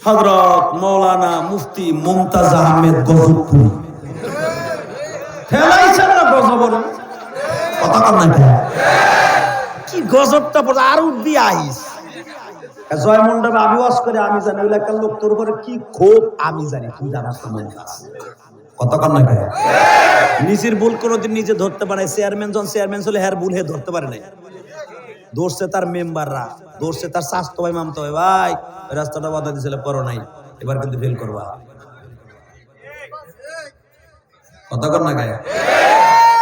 হযরত মাওলানা মুফতি মুমতাজ আহমেদ গজবপুরি ফেলাইছেন না গজবর কথা কর না কি গজবটা পড়ে আর উঠবি আইস জয় মন্ডপে আমি ওয়াজ করে আমি জানি ওই একটা লোক তোর উপরে কি ক্ষোভ আমি জানি তুই জানাস না কথা কর না নিজের ভুল কোনোদিন নিজে ধরতে পারে চেয়ারম্যান জন চেয়ারম্যান ছিল হ্যার ভুল হে ধরতে পারে নাই দোষে তার মেম্বাররা দোষে তার স্বাস্থ্য ভাই মামতো ভাই ভাই রাস্তাটা বাধা দিয়েছিল করো নাই এবার কিন্তু ফেল করবা কথা কর না গায়ে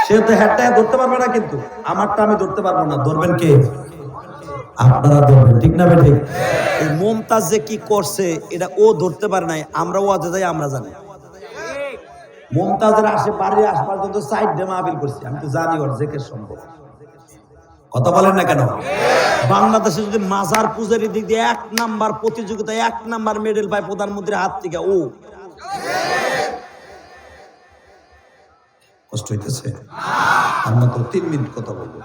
সে তো হ্যাটটা ধরতে পারবে না কিন্তু আমারটা আমি ধরতে পারবো না ধরবেন কে আপনারা ধরবেন ঠিক না ঠিক এই মুমতাজ যে কি করছে এটা ও ধরতে পারে নাই আমরা ওয়াজে যাই আমরা জানি মুমতাজের বাড়ির আশপাশ পর্যন্ত সাইড ডে মাহফিল করছি আমি তো জানি ওর জেকের সম্ভব কথা বলেন না কেন বাংলাদেশে যদি মাজার পূজারি দিক দিয়ে 1 নাম্বার প্রতিযোগিতায় 1 নাম্বার মেডেল পায় প্রধানমন্ত্রীর হাত থেকে ও কষ্ট হইতেছে আমরা তো 3 মিনিট কথা বলবো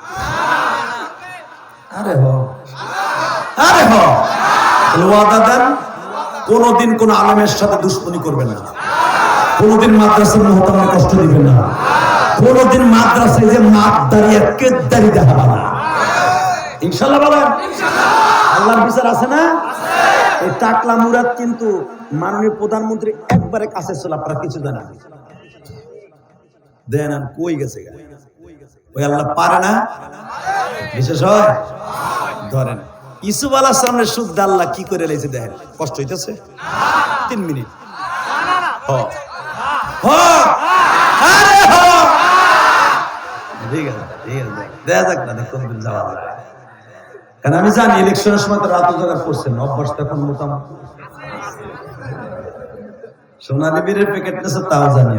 আরে ওয়াদা দেন কোনদিন কোন আলেমের সাথে দুশ্মনী করবেন না কোনদিন মাদ্রাসার মুহতারামে কষ্ট দিবেন না কোনদিন মাদ্রাসায় যে মাপদারি আর কেদারি দেখাবে না ইনশাআল্লাহ বলেন আল্লাহর বিচার আছে না এই টাকলা মুরাদ কিন্তু মাননীয় প্রধানমন্ত্রী একবারে কাছে ছিল আপনারা কিছু জানেন দেন কই গেছে ওই আল্লাহ পারে না বিশেষ হয় ধরেন ইসুফ আলাইহিস সালামের শুদ্ধ আল্লাহ কি করে লাইছে দেখেন কষ্ট হইতেছে 3 মিনিট ঠিক আছে দেখা যাক না কোনদিন যাওয়া যায় কারণ আমি জানি ইলেকশনের সময় তো রাত জায়গা করছেন অভ্যাস তখন মোটামুটি সোনালী বীরের প্যাকেট নেছে তাও জানি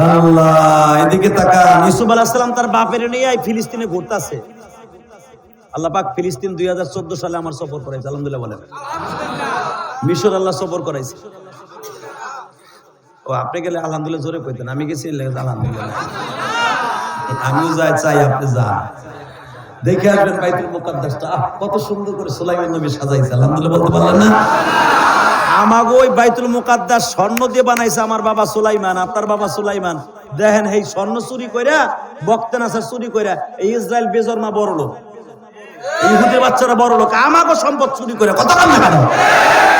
আল্লাহ এদিকে তাকান ইউসুফ আলাইহিস সালাম তার বাপের নিয়ে ফিলিস্তিনে ঘুরতেছে আল্লাহ পাক ফিলিস্তিন 2014 সালে আমার সফর করাইছে আলহামদুলিল্লাহ বলেন মিশর আল্লাহ সফর করাইছে ও আপনি গেলে আলহামদুলিল্লাহ জোরে কইতেন আমি গেছি আলহামদুলিল্লাহ আমিও চাই আপনি যান দেখে আসবেন বাইতুল মুকাদ্দাসটা কত সুন্দর করে সুলাইমান নবী সাজাইছে আলহামদুলিল্লাহ বলতে পারলেন না আমাগো ওই বাইতুল মুকাদ্দাস স্বর্ণ দিয়ে বানাইছে আমার বাবা সুলাইমান আপনার বাবা সুলাইমান দেখেন এই স্বর্ণ চুরি কইরা বক্তে নাসার চুরি কইরা এই ইসরায়েল বেজরমা বড় লোক ইহুদি বাচ্চারা বড় লোক আমাগো সম্পদ চুরি করে কথা বল না কেন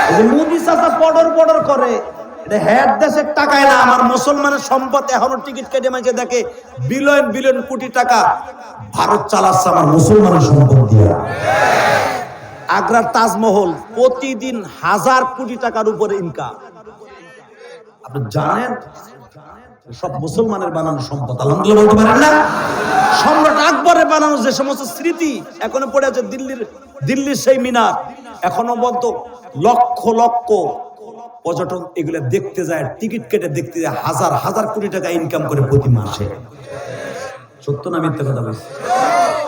এই যে মুদি চাচা পডর করে এটা হেড দেশের টাকায় না আমার মুসলমানের সম্পদ এখনো টিকিট কেটে মাঝে দেখে বিলিয়ন বিলিয়ন কোটি টাকা ভারত চালাচ্ছে আমার মুসলমানের সম্পদ দিয়ে আগ্রার তাজমহল প্রতিদিন 1000 কোটি টাকার উপরে ইনকাম আপনি জানেন সব মুসলমানের বানানো সম্পদ আলহামদুলিল্লাহ বলতে পারেন না সম্রাট আকবরের বানানো যে সমস্ত স্মৃতি এখনো পড়ে আছে দিল্লির সেই মিনার এখনো বলতো লক্ষ লক্ষ পর্যটক এগুলো দেখতে যায় টিকিট কেটে দেখতে যায় হাজার কোটি টাকা ইনকাম করে প্রতি মাসে সত্য না মিথ্যা কথা বলছি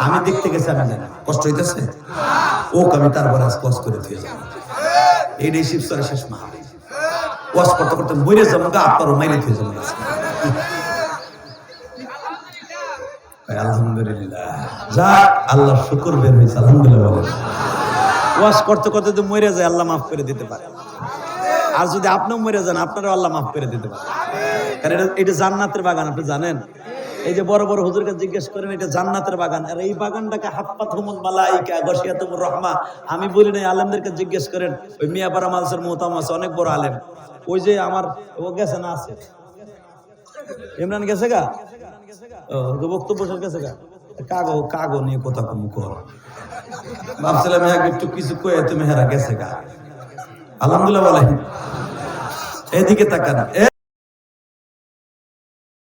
আমি দেখতে গেছি আমি জানি কষ্ট হইতেছে আমি তারপরে ওয়াজ করে দিয়ে যাবো এইটাই শিবসরের শেষ মা ওয়াজ করতে করতে মরে যাবো আপনারও মাইলে দিয়ে যাবো আলহামদুলিল্লাহ যা আল্লাহ শুকর বের হয়েছে আলহামদুলিল্লাহ ওয়াজ করতে করতে যদি মরে যায় আল্লাহ মাফ করে দিতে পারে আর যদি আপনিও মরে যান আপনারও আল্লাহ মাফ করে দিতে পারে কারণ এটা জান্নাতের বাগান আপনি জানেন এই যে বড় বড় হুজুরকে জিজ্ঞেস করেন এটা জান্নাতের বাগান আর এই বাগানটাকে হাফাতুহুমুল মালাইকা গাশিয়াতুমুর রাহমা আমি বলি নাই আলেমদেরকে জিজ্ঞেস করেন ওই মিয়াপাড়া মালসের মুহতাম আছে অনেক বড় আলেম ওই যে আমার ও গেছে না আছে ইমরান গেছে গা ও বক্তব্য গেছে গা কাগো নিয়ে কথা কম কর ভাবছিলাম একটু কিছু কয়ে তুমি হেরা গেছে গা আলহামদুলিল্লাহ বলেন এদিকে তাকান